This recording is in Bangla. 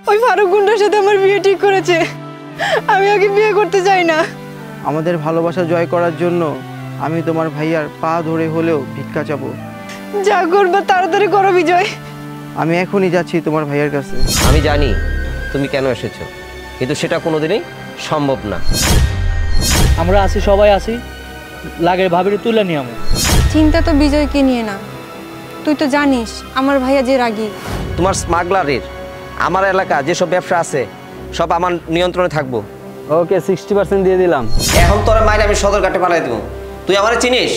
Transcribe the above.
ওই ফারুক গুন্ডার সাথে আমার বিয়ে ঠিক করেছে। আমি ওকে বিয়ে করতে চাই না। আমাদের ভালোবাসা জয় করার জন্য আমি তোমার ভাইয়ার পা ধরে হলেও ভিক্ষা চাবো। যা করবা তাড়াতাড়ি করো বিজয়। আমি এখনই যাচ্ছি তোমার ভাইয়ার কাছে। আমি জানি তুমি কেন এসেছো, কিন্তু সেটা কোনোদিনই সম্ভব না। আমরা আছি, সবাই আছি, লাগে ভাবিরে তুলে নিয়ে আমি। চিন্তা তো বিজয়কে নিয়ে না, তুই তো জানিস আমার ভাইয়া যে রাগী। তোমার স্মাগলারের আমার এলাকা যেসব ব্যবসা আছে সব আমার নিয়ন্ত্রণে থাকবো। ওকে 60% দিয়ে দিলাম। এখন তোরা মাইনে আমি সদরঘাটে পাঠাই দেবো। তুই আমারে চিনিস?